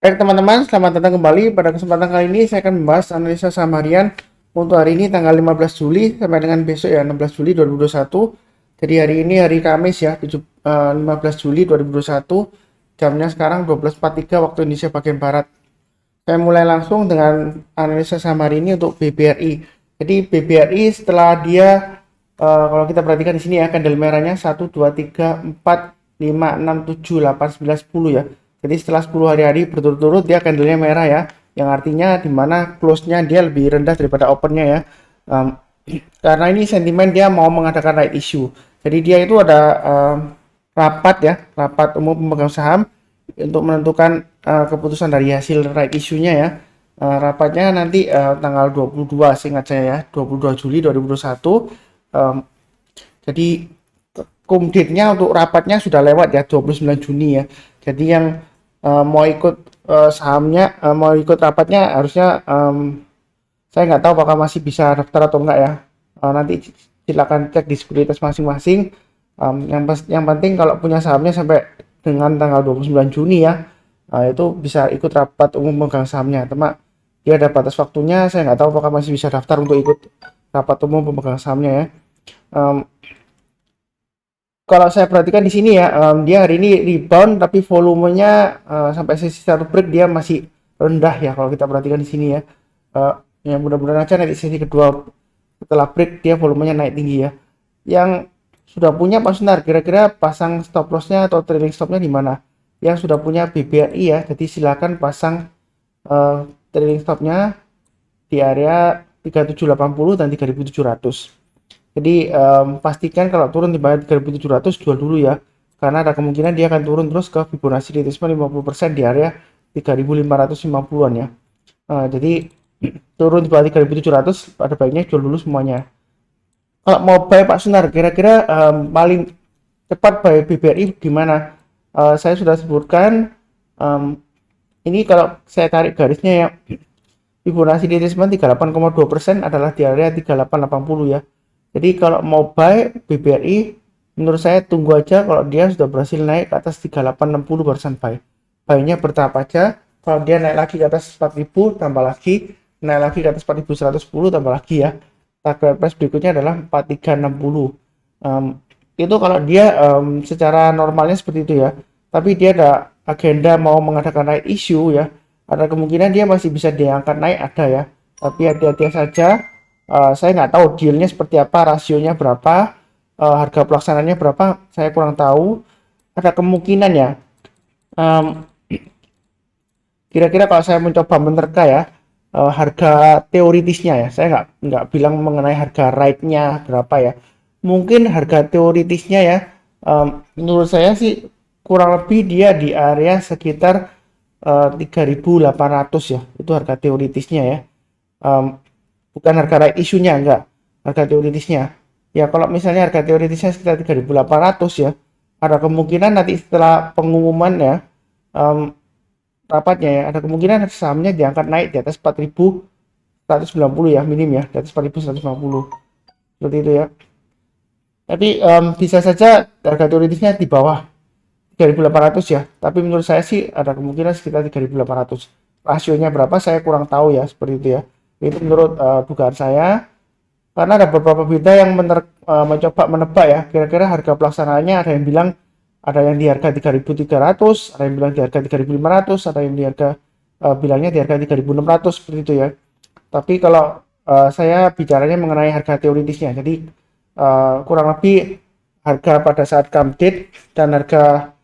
Baik teman-teman, selamat datang kembali. Pada kesempatan kali ini saya akan membahas analisa saham harian untuk hari ini tanggal 15 Juli sampai dengan besok ya 16 Juli 2021. Jadi hari ini hari Kamis ya 15 Juli 2021. Jamnya sekarang 12.43 waktu Indonesia bagian Barat. Saya mulai langsung dengan analisa saham hari ini untuk BBRI. Jadi BBRI setelah dia kalau kita perhatikan di sini ya candle merahnya 1 2 3 4 5 6 7 8 9 10 ya. Jadi setelah 10 hari-hari berturut-turut dia candlenya merah ya, yang artinya dimana close-nya dia lebih rendah daripada open-nya ya. Um, karena ini sentimen dia mau mengadakan right issue. Jadi dia itu ada rapat ya, rapat umum pemegang saham untuk menentukan keputusan dari hasil right issue-nya ya. Rapatnya nanti tanggal 22 seingat saya ya, 22 Juli 2021. Um, jadi date-nya untuk rapatnya sudah lewat ya, 29 Juni ya. Jadi yang mau ikut sahamnya, mau ikut rapatnya harusnya saya nggak tahu apakah masih bisa daftar atau enggak ya. Nanti silakan cek di sekuritas masing-masing. Yang penting kalau punya sahamnya sampai dengan tanggal 29 Juni ya, itu bisa ikut rapat umum pemegang sahamnya. Teman, dia ada batas waktunya. Saya nggak tahu apakah masih bisa daftar untuk ikut rapat umum pemegang sahamnya ya. Kalau saya perhatikan di sini ya, dia hari ini rebound tapi volumenya sampai sesi satu break dia masih rendah ya kalau kita perhatikan di sini ya. Ya mudah-mudahan aja nanti sesi kedua setelah break dia volumenya naik tinggi ya. Yang sudah punya Pak Sunar, kira-kira pasang stop lossnya atau trailing stopnya di mana? Yang sudah punya BBRI ya, jadi silakan pasang trailing stopnya di area 3780 dan 3700. Jadi pastikan kalau turun di bawah 3.700 jual dulu ya, karena ada kemungkinan dia akan turun terus ke Fibonacci retracement 50% di area 3.550-an ya. Jadi turun di bawah 3.700 pada baiknya jual dulu semuanya. Kalau mau buy Pak Sunar, kira-kira paling cepat buy BBRI gimana? Saya sudah sebutkan, ini kalau saya tarik garisnya ya, Fibonacci retracement 38,2% adalah di area 3880 ya. Jadi kalau mau buy BBRI, menurut saya tunggu aja kalau dia sudah berhasil naik ke atas 3860 barusan buy. Buy-nya bertahap aja. Kalau dia naik lagi ke atas 4000 tambah lagi, naik lagi ke atas 4110 tambah lagi ya. Target price berikutnya adalah 4360. Itu kalau dia secara normalnya seperti itu ya. Tapi dia ada agenda mau mengadakan naik issue ya. Ada kemungkinan dia masih bisa diangkat naik ada ya. Tapi hati-hati saja. Saya nggak tahu dealnya seperti apa, rasionya berapa, harga pelaksananya berapa, saya kurang tahu. Ada kemungkinan ya, kira-kira kalau saya mencoba menerka ya, harga teoritisnya ya, saya nggak bilang mengenai harga right-nya berapa ya. Mungkin harga teoritisnya ya, menurut saya sih kurang lebih dia di area sekitar 3.800 ya, itu harga teoritisnya ya. Bukan harga right isunya, enggak, harga teoritisnya ya. Kalau misalnya harga teoritisnya sekitar 3.800 ya, ada kemungkinan nanti setelah pengumuman ya, rapatnya ya, ada kemungkinan sahamnya diangkat naik di atas 4.190 ya, minim ya, di atas 4.150 seperti itu ya. Tapi bisa saja harga teoritisnya di bawah 3.800 ya, tapi menurut saya sih ada kemungkinan sekitar 3.800. Rasionya berapa saya kurang tahu ya, seperti itu ya. Itu menurut dugaan saya, karena ada beberapa berita yang mencoba menebak ya, kira-kira harga pelaksanaannya. Ada yang bilang ada yang di harga 3.300, ada yang bilang di harga 3.500, ada yang di harga bilangnya di harga 3.600 seperti itu ya. Tapi kalau saya bicaranya mengenai harga teoritisnya, jadi kurang lebih harga pada saat come date dan harga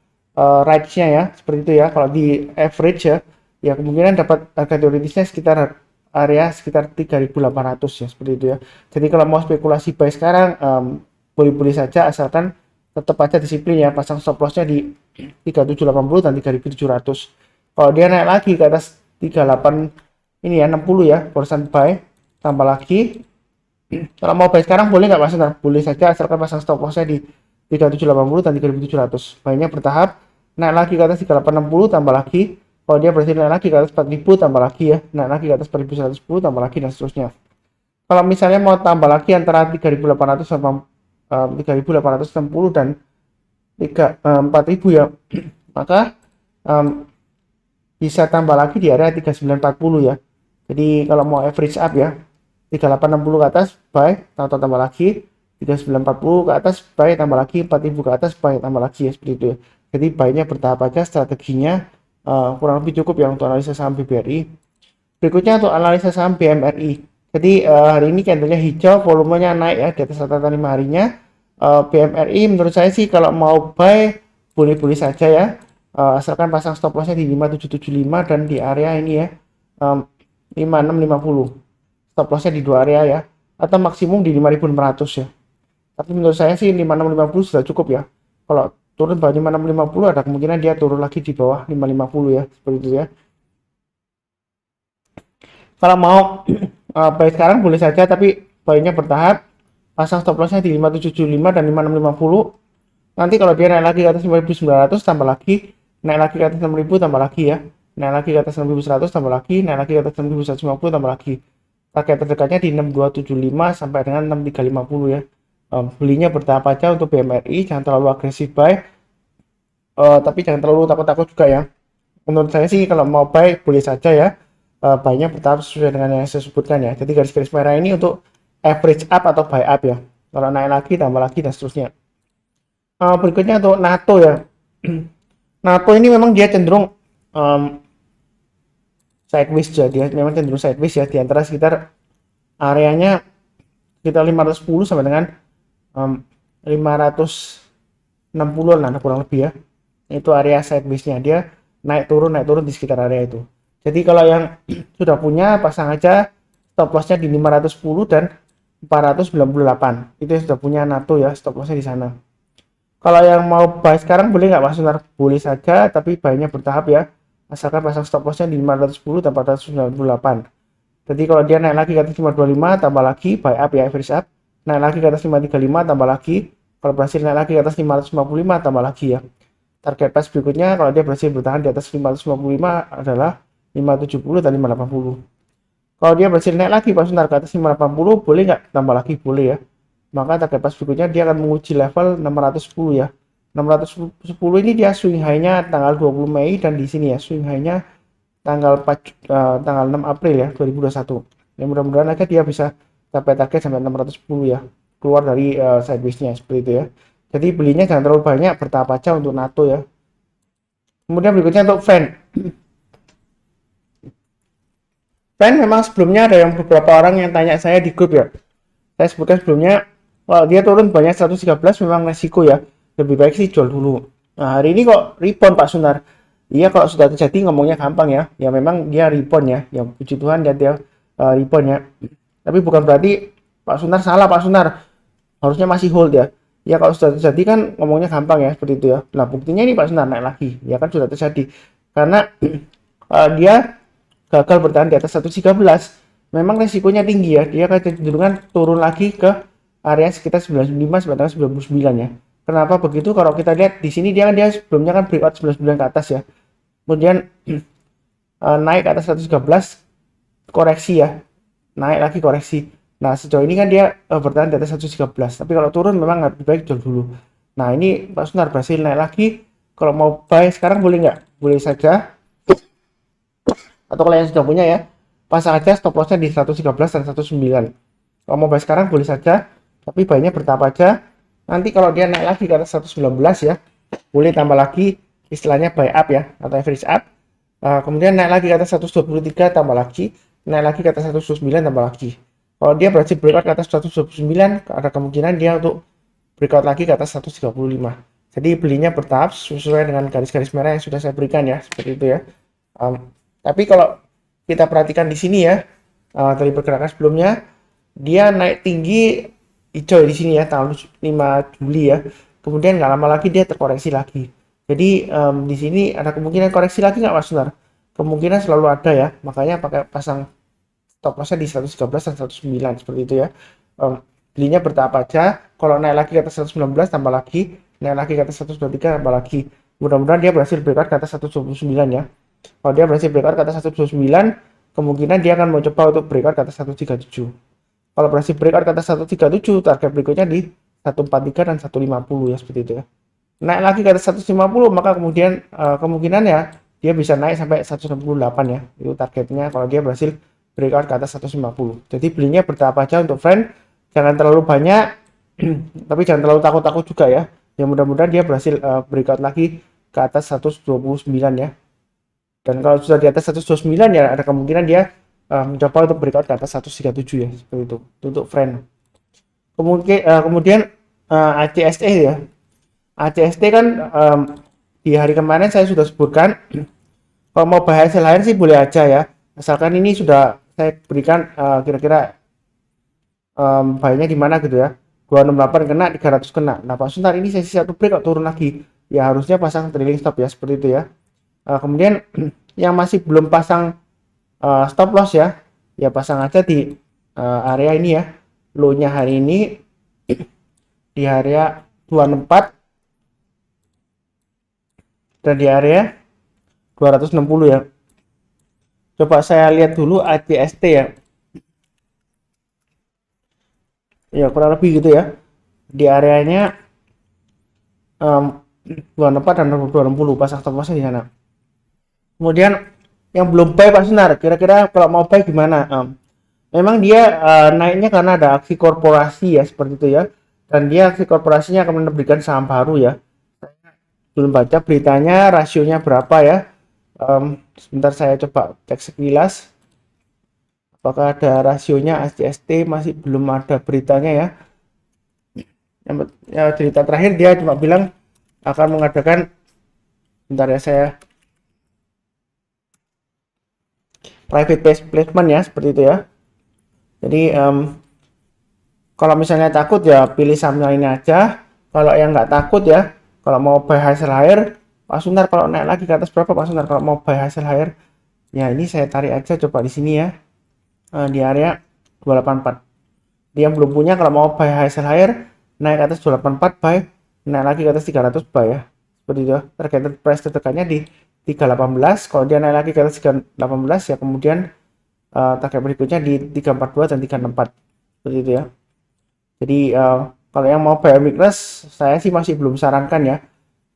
rights-nya ya, seperti itu ya. Kalau di average ya, ya kemungkinan dapat harga teoritisnya sekitar area sekitar 3.800 ya, seperti itu ya. Jadi kalau mau spekulasi buy sekarang boleh-boleh saja, asalkan tetap aja disiplin ya, pasang stop lossnya di 3780 dan 3700. Kalau dia naik lagi ke atas 38 ini ya 60 ya, barusan buy tambah lagi. Kalau mau buy sekarang boleh nggak Mas? Boleh saja, asalkan pasang stop lossnya di 3780 dan 3700. Buy-nya bertahap, naik lagi ke atas 3860 tambah lagi. Kalau dia berhasil naik lagi ke atas 4000 tambah lagi ya, naik lagi ke atas 4110 tambah lagi dan seterusnya. Kalau misalnya mau tambah lagi antara 3800 sama 3860 dan 4000 ya, maka bisa tambah lagi di area 3940 ya. Jadi kalau mau average up ya, 3860 ke atas buy, atau tambah lagi, 3940 ke atas buy, tambah lagi, 4000 ke atas buy, tambah lagi ya, seperti itu ya. Jadi buy-nya bertahap aja, strateginya kurang lebih cukup ya untuk analisa saham BBRI. Berikutnya untuk analisa saham BMRI. Jadi hari ini candlenya hijau, volumenya naik ya di atas rata-rata 5 harinya. BMRI menurut saya sih kalau mau buy boleh-boleh saja ya. Asalkan pasang stop lossnya di 5775 dan di area ini ya, 5650. Stop lossnya di dua area ya, atau maksimum di 5600 ya. Tapi menurut saya sih 5650 sudah cukup ya. Kalau turun bawah 5650 ada kemungkinan dia turun lagi di bawah 550 ya, seperti itu ya. Kalau mau buy sekarang boleh saja, tapi buy-nya bertahap. Pasang stop lossnya di 5775 dan 5650. Nanti kalau dia naik lagi ke atas 5900 tambah lagi, naik lagi ke atas 6000 tambah lagi ya. Naik lagi ke atas 6100 tambah lagi, naik lagi ke atas 6150 tambah lagi. Target terdekatnya di 6275 sampai dengan 6350 ya. Belinya bertahap aja untuk BMRI, jangan terlalu agresif buy. Tapi jangan terlalu takut-takut juga ya. Menurut saya sih kalau mau buy boleh saja ya. Buy-nya bertahap sesuai dengan yang saya sebutkan ya. Jadi garis-garis merah ini untuk average up atau buy up ya. Kalau naik lagi tambah lagi dan seterusnya. Berikutnya untuk NATO ya. NATO ini memang dia cenderung sideways ya, dia memang cenderung sideways ya, di antara sekitar areanya sekitar 510 sampai dengan 560 lah kurang lebih ya. Itu area sideways-nya, dia naik turun di sekitar area itu. Jadi kalau yang sudah punya, pasang aja stop loss-nya di 510 dan 498. Itu yang sudah punya NATO ya, stop loss-nya di sana. Kalau yang mau buy sekarang boleh nggak Mas Sunar? Boleh saja, tapi buy-nya bertahap ya. Asalkan pasang stop loss-nya di 510 dan 498. Jadi kalau dia naik lagi ke atas 525 tambah lagi buy up ya, average up. Naik lagi ke atas 535 tambah lagi. Kalau berhasil naik lagi ke atas 555 tambah lagi ya. Target price berikutnya kalau dia berhasil bertahan di atas 555 adalah 570 dan 580. Kalau dia berhasil naik lagi Pak Sunar ke atas 580, boleh nggak tambah lagi? Boleh ya. Maka target price berikutnya dia akan menguji level 610 ya. 610 ini dia swing high-nya tanggal 20 Mei dan di sini ya swing high-nya tanggal 6 April ya 2021. Ya mudah-mudahan aja dia bisa capai target sampai 610 ya. Keluar dari sideways-nya seperti itu ya. Jadi belinya jangan terlalu banyak, bertahap aja untuk NATO ya. Kemudian berikutnya untuk fan. Fan memang sebelumnya ada yang beberapa orang yang tanya saya di grup ya. Saya sebutkan sebelumnya, kalau dia turun banyak 113 memang resiko ya. Lebih baik sih jual dulu. Nah, hari ini kok rebound Pak Sunar. Iya kalau sudah terjadi ngomongnya gampang ya. Ya memang dia rebound ya. Ya puji Tuhan dia rebound ya. Tapi bukan berarti Pak Sunar salah Pak Sunar. Harusnya masih hold ya. Ya kalau sudah terjadi kan ngomongnya gampang ya seperti itu ya. Nah buktinya ini Pak Sunar naik lagi. Ya kan sudah terjadi. Karena dia gagal bertahan di atas 113. Memang resikonya tinggi ya. Dia akan cenderungan turun lagi ke area sekitar 95 sampai 99 ya. Kenapa begitu? Kalau kita lihat di sini dia sebelumnya kan breakout 99 ke atas ya. Kemudian naik ke atas 113, koreksi ya. Naik lagi koreksi. Nah, sejauh ini kan dia bertahan di atas 113. Tapi kalau turun memang lebih baik jual dulu. Nah, ini Pak Sunar berhasil naik lagi. Kalau mau buy sekarang boleh nggak? Boleh saja. Atau kalau yang sudah punya ya, pasang aja stop lossnya di 113 dan 109. Kalau mau buy sekarang boleh saja, tapi buy-nya bertahap aja. Nanti kalau dia naik lagi ke atas 119 ya, boleh tambah lagi istilahnya buy up ya, atau average up. Kemudian naik lagi ke atas 123 tambah lagi, naik lagi ke atas 129 tambah lagi. Kalau dia berhasil breakout ke atas 129, ada kemungkinan dia untuk breakout lagi ke atas 135. Jadi belinya bertahap sesuai dengan garis-garis merah yang sudah saya berikan ya, seperti itu ya. Tapi kalau kita perhatikan di sini ya, dari pergerakan sebelumnya, dia naik tinggi hijau di sini ya, tanggal 5 Juli ya. Kemudian nggak lama lagi dia terkoreksi lagi. Jadi di sini ada kemungkinan koreksi lagi nggak Mas Sunar? Kemungkinan selalu ada ya, makanya pakai pasang stop lossnya di 113 dan 109 seperti itu ya. Belinya bertahap aja. Kalau naik lagi ke atas 119 tambah lagi, naik lagi ke atas 123 tambah lagi. Mudah-mudahan dia berhasil breakout ke atas 129 ya. Kalau dia berhasil breakout ke atas 129, kemungkinan dia akan mencoba untuk breakout ke atas 137. Kalau berhasil breakout ke atas 137, target berikutnya di 143 dan 150 ya seperti itu ya. Naik lagi ke atas 150, maka kemudian kemungkinan ya dia bisa naik sampai 168 ya. Itu targetnya kalau dia berhasil breakout ke atas 150. Jadi belinya bertahap aja untuk friend, jangan terlalu banyak tapi jangan terlalu takut-takut juga ya. Ya mudah-mudahan dia berhasil breakout lagi ke atas 129 ya. Dan kalau sudah di atas 129 ya ada kemungkinan dia mencoba untuk breakout ke atas 137 ya, seperti itu. Untuk friend. Kemudian ACST ya. ACST kan di hari kemarin saya sudah sebutkan kalau mau bahas lain sih boleh aja ya. Asalkan ini sudah saya berikan kira-kira buy-nya di mana gitu ya. 268 kena, 300 kena. Nah, pas sebentar ini sesi satu break kok turun lagi. Ya harusnya pasang trailing stop ya, seperti itu ya. Kemudian yang masih belum pasang stop loss ya, ya pasang aja di area ini ya. Low-nya hari ini di area 264 dan di area 260 ya. Coba saya lihat dulu ACST ya. Ya kurang lebih gitu ya. Di areanya 24 dan 260 pasang stop lossnya di sana. Kemudian yang belum buy Pak Sunar, kira-kira kalau mau buy gimana? Memang dia naiknya karena ada aksi korporasi ya, seperti itu ya. Dan dia aksi korporasinya akan menerbitkan saham baru ya. Belum baca beritanya, rasionya berapa ya. Sebentar saya coba cek sekilas. Apakah ada rasionya ACST, masih belum ada beritanya ya. Yang cerita terakhir dia cuma bilang akan mengadakan, bentar ya saya private placement ya, seperti itu ya. Jadi kalau misalnya takut ya pilih sahamnya ini aja. Kalau yang nggak takut ya, kalau mau buy hasil higher, Pak Sundar kalau naik lagi ke atas berapa Pak Sundar kalau mau buy hasil higher? Ya ini saya tarik aja coba di sini ya. Di area 284. Dia yang belum punya kalau mau buy hasil higher naik ke atas 284 buy, naik lagi ke atas 300 buy ya. Seperti itu. Target price tertekannya di 318. Kalau dia naik lagi ke atas 318 ya kemudian target berikutnya di 342 dan 364. Seperti itu ya. Jadi kalau yang mau buy weakness saya sih masih belum sarankan ya.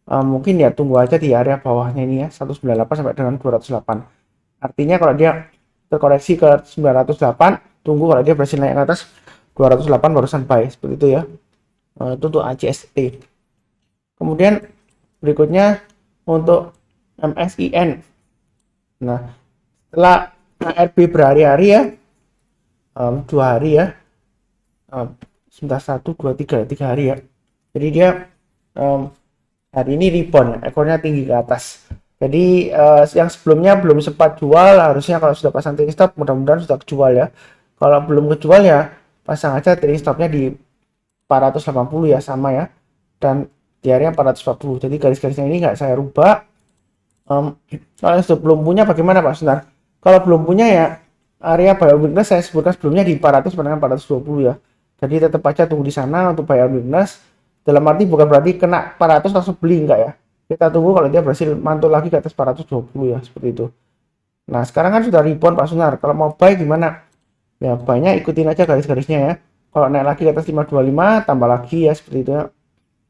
Mungkin ya tunggu aja di area bawahnya ini ya 198 sampai dengan 208. Artinya kalau dia terkoreksi ke 908, tunggu kalau dia berhasil naik ke atas 208 barusan buy, seperti itu ya. Itu untuk ACST. Kemudian berikutnya untuk MSIN. Nah, setelah ARB berhari-hari ya, 2 hari ya, sebentar 1, 2, 3 hari ya. Jadi dia hari ini rebound, ekornya tinggi ke atas. Jadi yang sebelumnya belum sempat jual, harusnya kalau sudah pasang trailing stop mudah-mudahan sudah kejual ya. Kalau belum kejual ya pasang aja trailing stopnya di 480 ya, sama ya. Dan di area 440. Jadi garis-garisnya ini nggak saya rubah. Kalau yang belum punya bagaimana Pak Sundar? Kalau belum punya ya area buy weakness saya sebutkan sebelumnya di 400 dengan 420 ya. Jadi tetap aja tunggu di sana untuk buy weakness. Dalam arti bukan berarti kena 400 langsung beli, enggak ya. Kita tunggu kalau dia berhasil mantul lagi ke atas 420 ya, seperti itu. Nah sekarang kan sudah rebound Pak Sunar, kalau mau buy gimana? Ya buy-nya ikutin aja garis-garisnya ya. Kalau naik lagi ke atas 525 tambah lagi ya, seperti itu ya.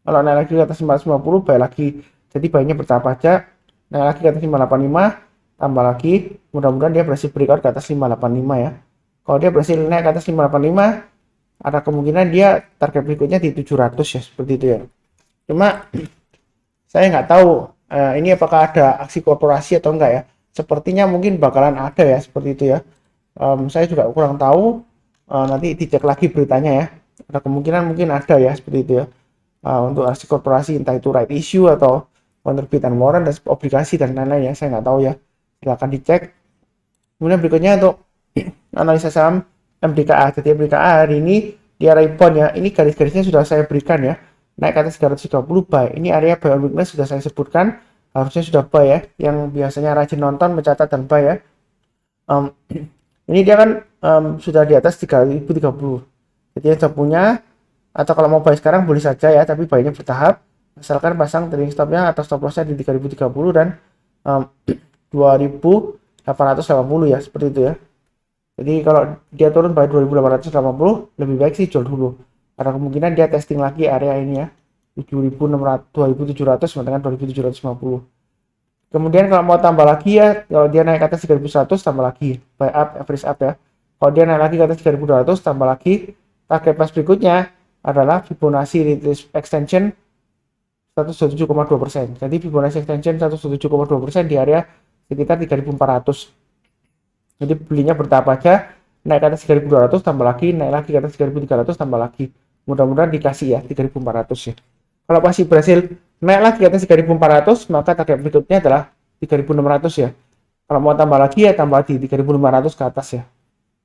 Kalau naik lagi ke atas 450 buy lagi. Jadi buy-nya bertahap aja. Naik lagi ke atas 585 tambah lagi. Mudah-mudahan dia berhasil breakout ke atas 585 ya. Kalau dia berhasil naik ke atas 585, ada kemungkinan dia target berikutnya di 700 ya, seperti itu ya. Cuma saya nggak tahu ini apakah ada aksi korporasi atau enggak ya. Sepertinya mungkin bakalan ada ya, seperti itu ya. Saya juga kurang tahu, nanti dicek lagi beritanya ya. Ada kemungkinan mungkin ada ya, seperti itu ya. Untuk aksi korporasi entah itu right issue atau penerbitan warrant dan obligasi dan lain-lain ya, saya nggak tahu ya. Silahkan dicek. Kemudian berikutnya untuk analisa saham MDKA. Jadi MDKA hari ini dia rebound ya. Ini garis-garisnya sudah saya berikan ya. Naik ke atas 330 buy. Ini area buy on weakness sudah saya sebutkan. Harusnya sudah buy ya. Yang biasanya rajin nonton mencatat dan buy ya. Ini dia kan sudah di atas 3030. Jadi yang sudah punya atau kalau mau buy sekarang boleh saja ya, tapi buy-nya bertahap. Asalkan pasang trailing stopnya atau stop lossnya di 3030 dan 2880 ya, seperti itu ya. Jadi kalau dia turun by 2880 lebih baik sih jual dulu. Ada kemungkinan dia testing lagi area ini ya. 7600, 2700 sama dengan 2750. Kemudian kalau mau tambah lagi ya, kalau dia naik ke atas 3.100 tambah lagi buy up, average up ya. Kalau dia naik lagi ke atas 3.200 tambah lagi. Target price berikutnya adalah Fibonacci retrace extension 117,2%. Jadi Fibonacci extension 117,2% di area sekitar 3.400. Jadi belinya bertahap aja, naik ke atas 3.200 tambah lagi, naik lagi ke atas 3.300 tambah lagi. Mudah-mudahan dikasih ya 3.400 ya. Kalau masih berhasil naik lagi ke atas 3.400, maka target berikutnya adalah 3.600 ya. Kalau mau tambah lagi ya tambah di 3.500 ke atas ya.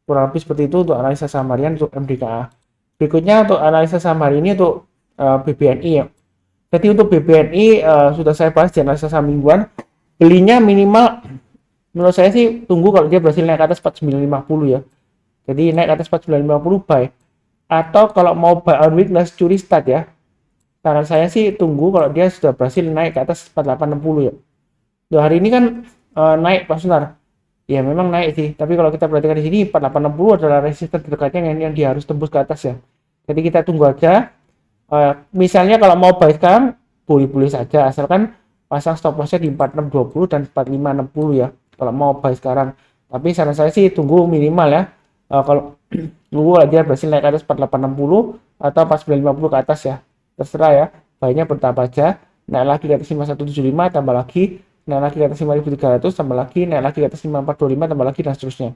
Kurang lebih seperti itu untuk analisa saham harian untuk MDKA. Berikutnya untuk analisa saham hari ini untuk BBNI ya. Jadi untuk BBNI sudah saya bahas di analisa saham mingguan. Belinya minimal menurut saya sih tunggu kalau dia berhasil naik ke atas 4950 ya. Jadi naik ke atas 4950 buy. Atau kalau mau buy on weakness curi start ya. Saran saya sih tunggu kalau dia sudah berhasil naik ke atas 4860 ya. Nah, hari ini kan naik Pak Sunar. Ya memang naik sih, tapi kalau kita perhatikan di sini 4860 adalah resisten terdekatnya yang dia harus tembus ke atas ya. Jadi kita tunggu aja. Misalnya kalau mau buy sekarang boleh-boleh saja asalkan pasang stop lossnya di 4620 dan 4560 ya. Kalau mau buy sekarang. Tapi saran saya sih tunggu minimal ya. Kalau tunggu aja berhasil naik ke atas 4860 atau 4950 ke atas ya. Terserah ya. Buy-nya bertahap aja. Naik lagi ke atas 5175 tambah lagi, naik lagi ke atas 5300 tambah lagi, naik lagi ke atas 5425 tambah lagi dan seterusnya.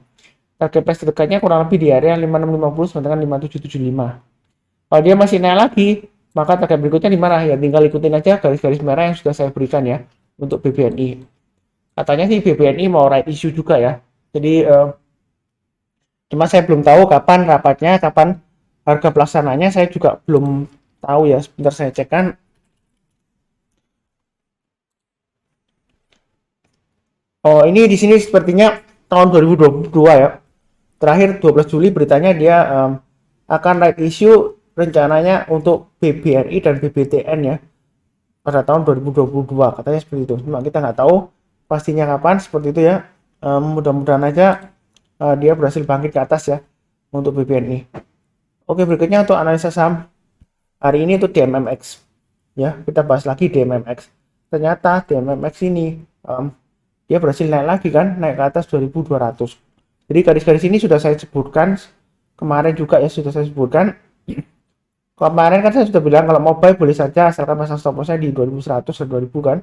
Target price terdekatnya kurang lebih di area 5650 sampai dengan 5775. Kalau dia masih naik lagi, maka target berikutnya di mana? Ya tinggal ikutin aja garis-garis merah yang sudah saya berikan ya untuk BBNI. Katanya sih BBNI mau right issue juga ya. Jadi cuma saya belum tahu kapan rapatnya, kapan harga pelaksananya, saya juga belum tahu ya. Sebentar saya cek kan. Oh, ini di sini sepertinya tahun 2022 ya. Terakhir 12 Juli beritanya dia akan right issue rencananya untuk BBRI dan BBTN ya pada tahun 2022 katanya seperti itu. Cuma kita nggak tahu pastinya kapan seperti itu ya. Mudah-mudahan aja dia berhasil bangkit ke atas ya untuk BBNI. Oke, berikutnya untuk analisa saham hari ini itu DMMX ya. Kita bahas lagi DMMX. Ternyata DMMX ini dia berhasil naik lagi kan, naik ke atas 2200. Jadi garis-garis ini sudah saya sebutkan kemarin juga ya, sudah saya sebutkan. Kemarin kan saya sudah bilang kalau mau buy boleh saja asalkan pasang stop lossnya di 2100 dan 2000 kan.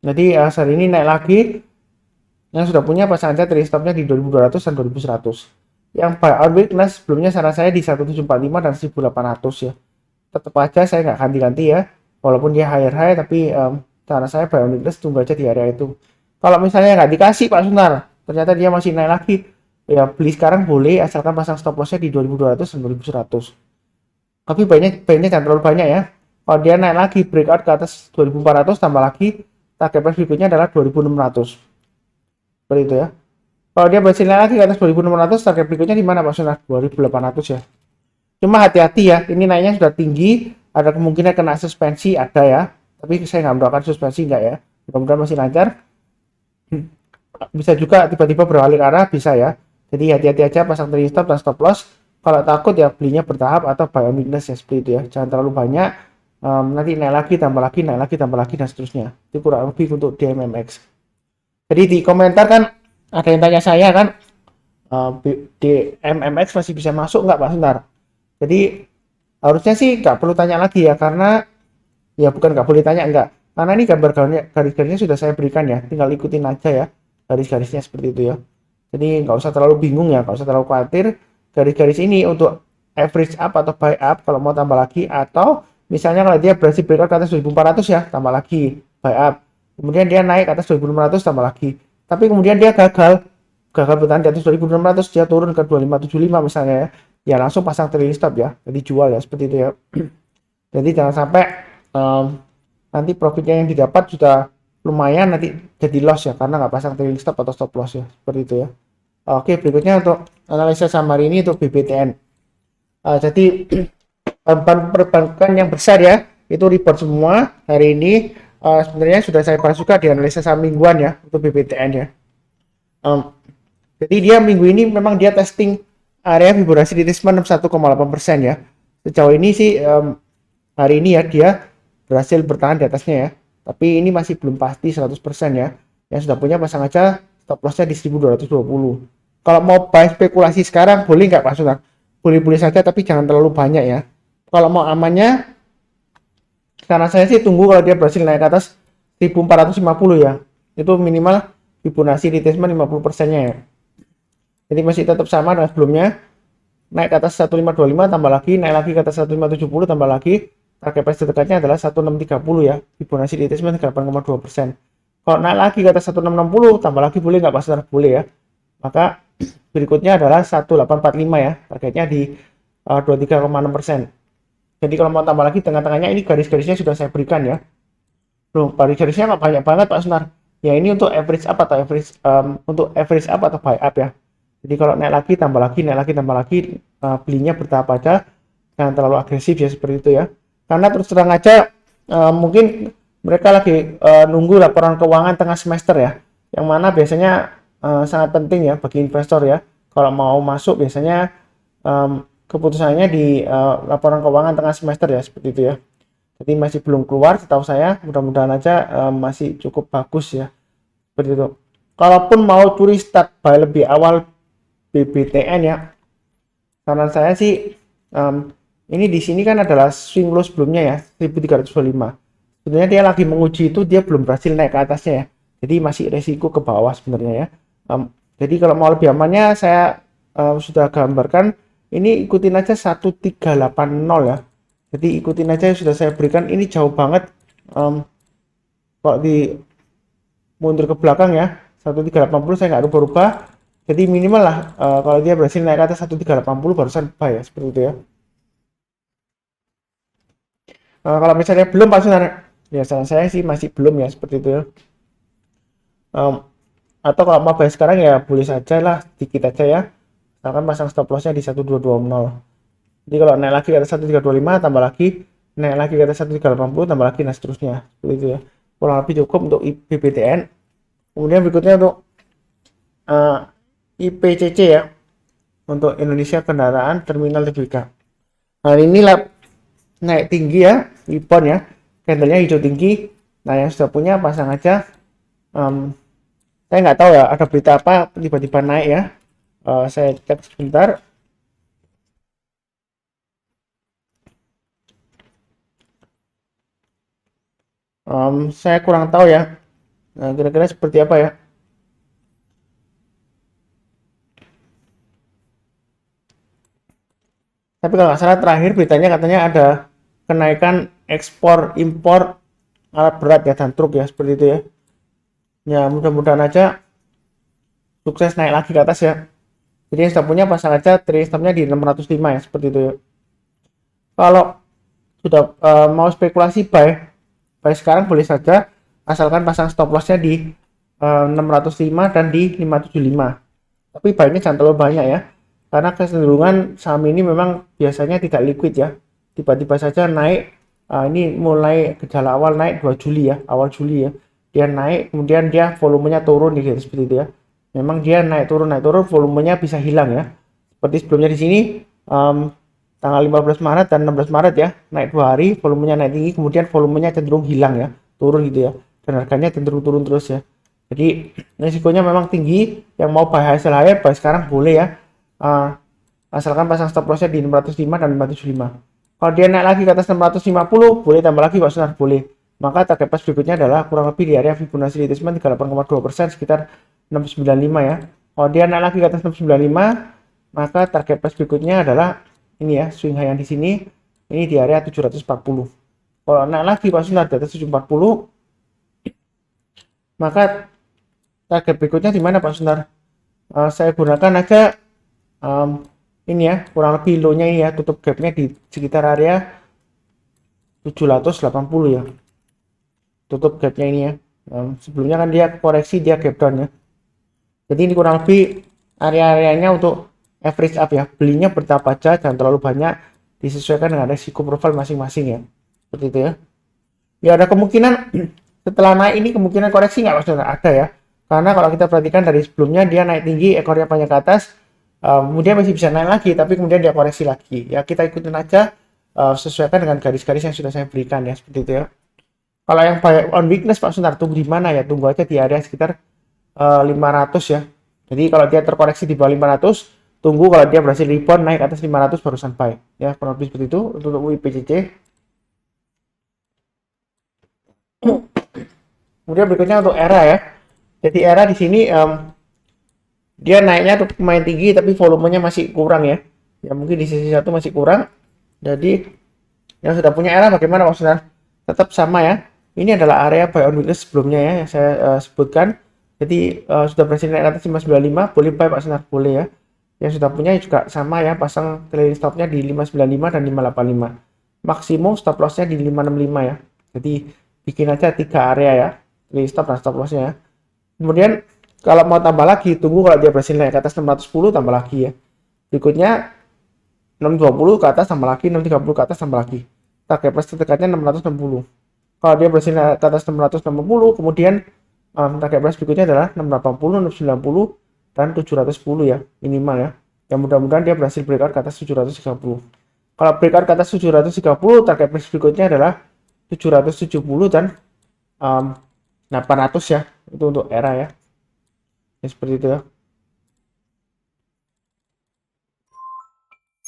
Jadi hari ini naik lagi, yang sudah punya pasang aja trailing stopnya di 2200 dan 2100. Yang buy on weakness sebelumnya saran saya di 1745 dan 1800 ya. Tetap aja saya nggak ganti-ganti ya, walaupun dia higher high tapi saran saya buy on weakness tunggu aja di area itu. Kalau misalnya nggak dikasih Pak Sunar, ternyata dia masih naik lagi, ya beli sekarang boleh asalkan pasang stop lossnya di 2200 dan 2100. Tapi banyak jangan terlalu banyak ya. Kalau dia naik lagi breakout ke atas 2400 tambah lagi, target price berikutnya adalah 2600. Seperti itu ya. Kalau dia berhasil naik lagi ke atas 2600, target berikutnya di mana Pak Sunar? 2800 ya. Cuma hati-hati ya, ini naiknya sudah tinggi, ada kemungkinan kena suspensi, ada ya. Tapi saya nggak mendoakan suspensi enggak ya. Mudah-mudahan masih lancar. Bisa juga tiba-tiba beralih arah, bisa ya. Jadi hati-hati aja pasang trailing stop dan stop loss. Kalau takut ya belinya bertahap atau buy on weakness ya seperti itu ya. Jangan terlalu banyak. Nanti naik lagi, tambah lagi, naik lagi, tambah lagi dan seterusnya. Itu kurang lebih untuk DMMX. Jadi di komentar kan ada yang tanya saya kan, DMMX masih bisa masuk nggak Pak Suntar? Jadi harusnya sih nggak perlu tanya lagi ya, karena ya bukan nggak boleh tanya enggak. Karena ini gambar garis-garisnya sudah saya berikan ya, tinggal ikutin aja ya garis-garisnya seperti itu ya. Jadi nggak usah terlalu bingung ya, nggak usah terlalu khawatir. Garis-garis ini untuk average up atau buy up kalau mau tambah lagi, atau misalnya kalau dia berhasil breakout ke atas 2400 ya tambah lagi buy up, kemudian dia naik ke atas 2600 tambah lagi, tapi kemudian dia gagal bertahan di atas 2600, dia turun ke 2575 misalnya ya, ya langsung pasang trailing stop ya, jadi jual ya seperti itu ya. Jadi jangan sampai nanti profitnya yang didapat sudah lumayan nanti jadi loss ya karena nggak pasang trailing stop atau stop loss ya, seperti itu ya. Oke, berikutnya untuk analisa saham hari ini untuk BBTN. Jadi perbankan yang besar ya itu report semua hari ini. Sebenarnya sudah saya bahas juga di analisa saham mingguan ya untuk BBTN ya. Jadi dia minggu ini memang dia testing area Fibonacci retracement 61,8% ya. Sejauh ini sih hari ini ya dia berhasil bertahan di atasnya ya. Tapi ini masih belum pasti 100% ya. Yang sudah punya pasang aja stop lossnya di 1220. Kalau mau buy spekulasi sekarang boleh nggak Pak Sultan? Boleh-boleh saja tapi jangan terlalu banyak ya. Kalau mau amannya, karena saya sih tunggu kalau dia berhasil naik ke atas 1450 ya. Itu minimal Fibonacci retracement 50%-nya ya. Jadi masih tetap sama dengan sebelumnya. Naik ke atas 1525 tambah lagi, naik lagi ke atas 1570 tambah lagi. Target price terdekatnya adalah 1630 ya. Fibonacci retracement 8,2%. Kalau naik lagi ke atas 1660 tambah lagi boleh nggak Pak? Boleh ya. Maka berikutnya adalah 1845 ya. Targetnya di 23,6%. Jadi kalau mau tambah lagi tengah-tengahnya ini garis-garisnya sudah saya berikan ya. Loh, garis-garisnya nggak banyak banget Pak Sunar. Ya ini untuk average up atau untuk average up atau buy up ya. Jadi kalau naik lagi tambah lagi, naik lagi tambah lagi, belinya bertahap aja, jangan terlalu agresif ya seperti itu ya. Karena terus terang aja mungkin mereka lagi nunggu laporan keuangan tengah semester ya, yang mana biasanya sangat penting ya bagi investor ya. Kalau mau masuk biasanya keputusannya di laporan keuangan tengah semester ya seperti itu ya. Jadi masih belum keluar setahu saya, mudah-mudahan aja masih cukup bagus ya seperti itu. Kalaupun mau curi start buy lebih awal BBTN ya, saran saya sih ini di sini kan adalah swing low sebelumnya ya 1325. Sebenarnya dia lagi menguji itu, dia belum berhasil naik ke atasnya ya, jadi masih resiko ke bawah sebenarnya ya. Jadi kalau mau lebih amannya saya sudah gambarkan, ini ikutin aja 1380 ya. Jadi ikutin aja yang sudah saya berikan, ini jauh banget kalau di mundur ke belakang ya 1380 saya nggak rubah-rubah. Jadi minimal lah kalau dia berhasil naik ke atas 1380 barusan buy ya seperti itu ya. Kalau misalnya belum Pak Sunan, ya saran saya sih masih belum ya seperti itu ya. Atau kalau mau buy sekarang ya boleh saja lah, dikit aja ya. Misalkan pasang stop lossnya di 1220. Jadi kalau naik lagi ke atas 1325 tambah lagi, naik lagi ke atas 1380 tambah lagi, nah seterusnya seperti itu ya. Kurang lebih cukup untuk BBTN. Kemudian berikutnya untuk IPCC ya, untuk Indonesia Kendaraan Terminal Tbk. Nah ini naik tinggi ya, rebound ya, candlenya hijau tinggi. Nah yang sudah punya pasang aja. Saya nggak tahu ya ada berita apa tiba-tiba naik ya. Saya cek sebentar. Saya kurang tahu ya. Nah, kira-kira seperti apa ya? Tapi kalau nggak salah terakhir beritanya katanya ada kenaikan ekspor impor alat berat ya dan truk ya seperti itu ya. Ya mudah-mudahan aja sukses naik lagi ke atas ya. Jadi yang sudah punya pasang aja trade stopnya di 605 ya seperti itu ya. Kalau sudah mau spekulasi buy sekarang boleh saja, asalkan pasang stop lossnya di 605 dan di 575. Tapi buynya jangan terlalu banyak ya, karena kecenderungan saham ini memang biasanya tidak liquid ya, tiba-tiba saja naik. Ini mulai gejala awal naik 2 Juli ya, awal Juli ya, dia naik kemudian dia volumenya turun gitu seperti itu ya. Memang dia naik turun volumenya bisa hilang ya, seperti sebelumnya di sini tanggal 15 Maret dan 16 Maret ya, naik 2 hari, volumenya naik tinggi, kemudian volumenya cenderung hilang ya, turun gitu ya, dan harganya cenderung turun terus ya. Jadi risikonya memang tinggi. Yang mau buy hasil higher buy sekarang boleh ya, asalkan pasang stop lossnya di 605 dan 575. Kalau dia naik lagi ke atas 650 boleh tambah lagi Pak Sunar, boleh. Maka target price berikutnya adalah kurang lebih di area Fibonacci retracement 38,2%, sekitar 695 ya. Kalau dia naik lagi ke atas 695, maka target price berikutnya adalah ini ya, swing high yang di sini, ini di area 740. Kalau naik lagi Pak Sunar di atas 740, maka target berikutnya di mana Pak Sunar? Saya gunakan aja ini ya, kurang lebih low-nya ini ya, tutup gapnya di sekitar area 780 ya, tutup gapnya ini ya. Sebelumnya kan dia koreksi, dia gap down ya. Jadi ini kurang lebih area-areanya untuk average up ya, belinya bertahap aja, jangan terlalu banyak, disesuaikan dengan risiko profil masing-masing ya, seperti itu ya. Ya ada kemungkinan setelah naik ini kemungkinan koreksi nggak Mas? Ada ya, karena kalau kita perhatikan dari sebelumnya dia naik tinggi, ekornya banyak ke atas, kemudian masih bisa naik lagi, tapi kemudian dia koreksi lagi ya. Kita ikutin aja, sesuaikan dengan garis-garis yang sudah saya berikan ya, seperti itu ya. Kalau yang buy on weakness Pak Sunar, tunggu di mana ya? Tunggu aja di area sekitar 500 ya. Jadi kalau dia terkoreksi di bawah 500, tunggu kalau dia berhasil rebound naik atas 500 baru sampai. Ya, kurang lebih seperti itu untuk WIPCC. Kemudian berikutnya untuk era ya. Jadi era di sini dia naiknya lumayan tinggi tapi volumenya masih kurang ya. Ya mungkin di sisi satu masih kurang. Jadi yang sudah punya era bagaimana Pak Sunar? Tetap sama ya. Ini adalah area buy on weakness sebelumnya ya yang saya sebutkan. Jadi sudah berhasil naik atas 595, boleh buy Pak Sunar, boleh ya. Yang sudah punya juga sama ya, pasang trailing stopnya di 595 dan 585. Maksimum stop lossnya di 565 ya. Jadi bikin aja 3 area ya, trailing stop dan stop lossnya ya. Kemudian kalau mau tambah lagi, tunggu kalau dia berhasil naik ke atas 610 tambah lagi ya. Berikutnya 620 ke atas tambah lagi, 630 ke atas tambah lagi. Target price terdekatnya 660. Kalau dia berhasil naik ke atas 660, kemudian target price berikutnya adalah 680, 690 dan 710 ya minimal ya. Yang mudah-mudahan dia berhasil breakout ke atas 730. Kalau breakout ke atas 730, target price berikutnya adalah 770 dan 800 ya. Itu untuk era ya. Ya seperti itu ya.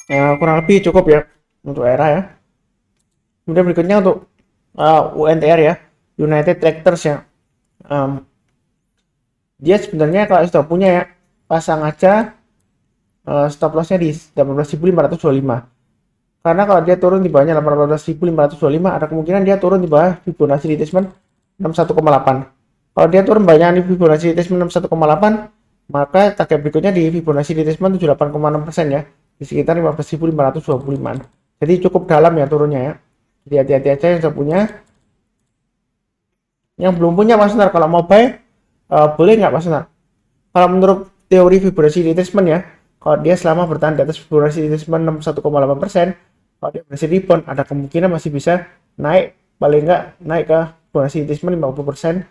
Ya kurang lebih cukup ya untuk era ya. Kemudian berikutnya untuk UNTR ya, United Tractors ya. Dia sebenarnya kalau sudah punya ya, pasang aja stop lossnya di 18.525. Karena kalau dia turun di bawahnya 18.525, ada kemungkinan dia turun di bawah Fibonacci retracement 61,8. Kalau dia turun banyak di Fibonacci retracement 61,8, maka target berikutnya di Fibonacci retracement 78,6% ya, di sekitar 15.525. Jadi cukup dalam ya turunnya ya. Jadi hati-hati aja yang sudah punya. Yang belum punya Mas Sunar, kalau mau buy boleh nggak Mas Sunar? Kalau menurut teori Fibonacci retracement ya, kalau dia selama bertahan di atas Fibonacci retracement 61,8%, kalau dia berhasil rebound, ada kemungkinan masih bisa naik, paling nggak naik ke Fibonacci retracement 50%,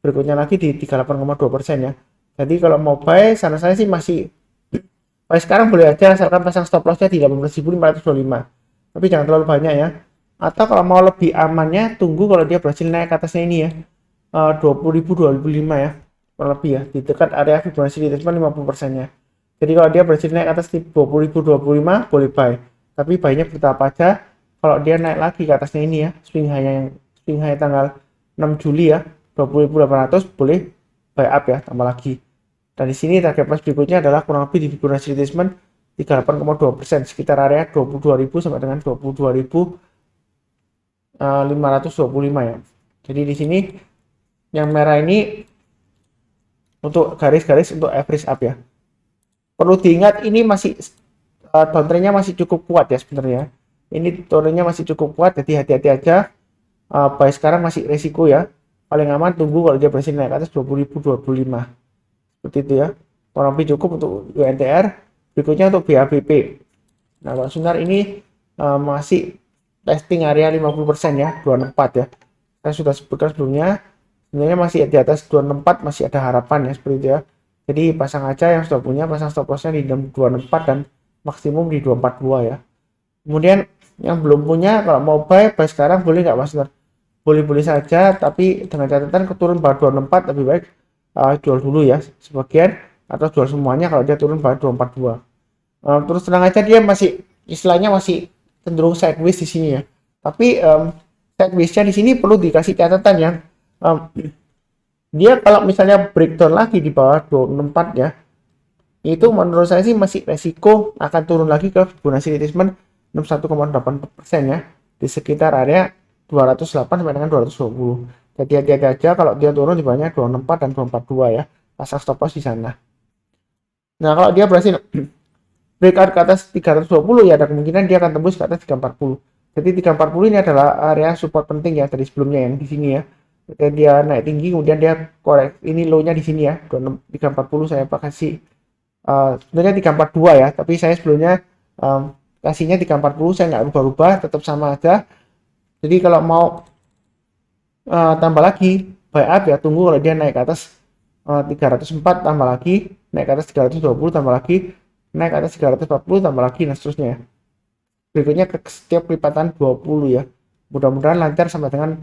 berikutnya lagi di 38,2% ya. Jadi kalau mau buy, saran saya sih masih buy sekarang boleh aja, asalkan pasang stop lossnya di 18.525. Tapi jangan terlalu banyak ya. Atau kalau mau lebih amannya, tunggu kalau dia berhasil naik ke atasnya ini ya, 20.000, 2005 ya, kurang lebih ya, di dekat area Fibonacci retracement 50% nya. Jadi kalau dia berhasil naik atas 20.000, 25 boleh buy, tapi buy-nya bertahap aja. Kalau dia naik lagi ke atasnya ini ya, swing high tanggal 6 Juli ya, 20.800 boleh buy up ya, tambah lagi. Dan di sini target price berikutnya adalah kurang lebih di Fibonacci retracement 38,2%, sekitar area 22.000 sampai dengan 22.525 ya. Jadi di sini yang merah ini untuk garis-garis untuk average up ya. Perlu diingat ini masih downtrendnya masih cukup kuat ya sebenarnya. Ini downtrendnya masih cukup kuat, jadi hati-hati aja. Buy sekarang masih resiko ya. Paling aman tunggu kalau dia berhasil naik ke atas 20.025. Seperti itu ya. Kurang lebih cukup untuk UNTR. Berikutnya untuk BABP. Nah, Pak Sunar ini masih testing area 50% ya, 264 ya. Saya sudah sebutkan sebelumnya. Sebenarnya masih di atas 264 masih ada harapan ya seperti itu ya. Jadi pasang aja yang sudah punya, pasang stop lossnya di 264 dan maksimum di 242 ya. Kemudian yang belum punya, kalau mau buy sekarang boleh nggak Mas? Boleh-boleh saja, tapi dengan catatan keturun bawah 264 lebih baik jual dulu ya sebagian, atau jual semuanya kalau dia turun bawah 242. Terus tenang aja, dia masih istilahnya masih cenderung sideways di sini ya. Tapi sideways-nya di sini perlu dikasih catatan ya. Dia kalau misalnya breakdown lagi di bawah 264 ya, itu menurut saya sih masih resiko akan turun lagi ke Fibonacci retracement 61,8% ya, di sekitar area 208 sampai dengan 220. Jadi hati-hati aja kalau dia turun di bawahnya 264 dan 242 ya, pasang stop loss di sana. Nah kalau dia berhasil breakout ke atas 320 ya, ada kemungkinan dia akan tembus ke atas 340. Jadi 340 ini adalah area support penting ya dari sebelumnya yang di sini ya. Ketika dia naik tinggi kemudian dia korek, ini low-nya di sini ya, 340 saya kasih sebenarnya 342 ya, tapi saya sebelumnya kasihnya 340, saya nggak rubah-rubah, tetap sama aja. Jadi kalau mau tambah lagi buy up ya, tunggu kalau dia naik ke atas 304 tambah lagi, naik ke atas 320 tambah lagi, naik ke atas 340 tambah lagi, dan seterusnya ya. Berikutnya ke setiap lipatan 20 ya. Mudah-mudahan lancar sampai dengan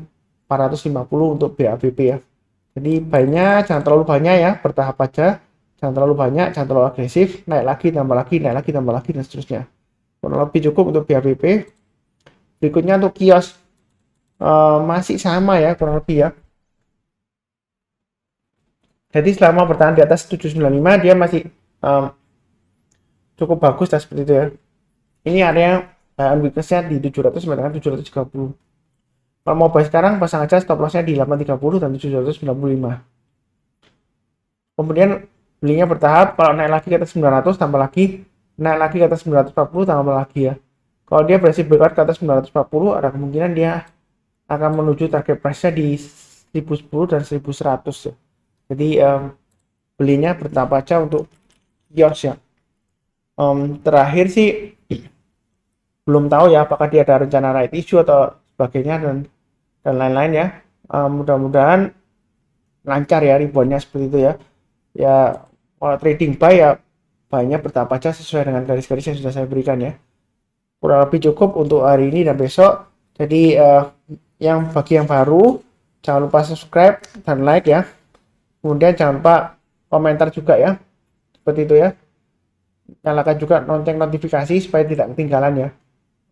450 untuk BABP ya. Jadi buy-nya jangan terlalu banyak ya, bertahap aja. Jangan terlalu banyak, jangan terlalu agresif, naik lagi, tambah lagi, naik lagi, tambah lagi, dan seterusnya. Kurang lebih cukup untuk BABP. Berikutnya untuk kios, masih sama ya, kurang lebih ya. Jadi selama bertahan di atas 795, dia masih cukup bagus lah seperti itu ya. Ini area weakness-nya di 700 sampai dengan 730. Kalau mau buy sekarang, pasang aja stop loss-nya di 830 dan 795. Kemudian belinya bertahap, kalau naik lagi ke atas 900 tambah lagi, naik lagi ke atas 940 tambah lagi ya. Kalau dia berhasil breakout ke atas 940, ada kemungkinan dia akan menuju target price-nya di 1010 dan 1100 ya. Jadi belinya bertahap aja untuk kios ya. Terakhir sih belum tahu ya apakah dia ada rencana right issue atau sebagainya dan lain-lain ya. Mudah-mudahan lancar ya reboundnya seperti itu ya. Ya kalau trading buy ya buy-nya bertahap aja sesuai dengan garis-garis yang sudah saya berikan ya. Kurang lebih cukup untuk hari ini dan besok. Jadi yang bagi yang baru jangan lupa subscribe dan like ya. Kemudian jangan lupa komentar juga ya. Seperti itu ya. Nyalakan juga lonceng notifikasi supaya tidak ketinggalan ya.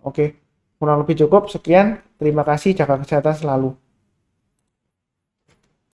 Oke, kurang lebih cukup. Sekian. Terima kasih. Jaga kesehatan selalu.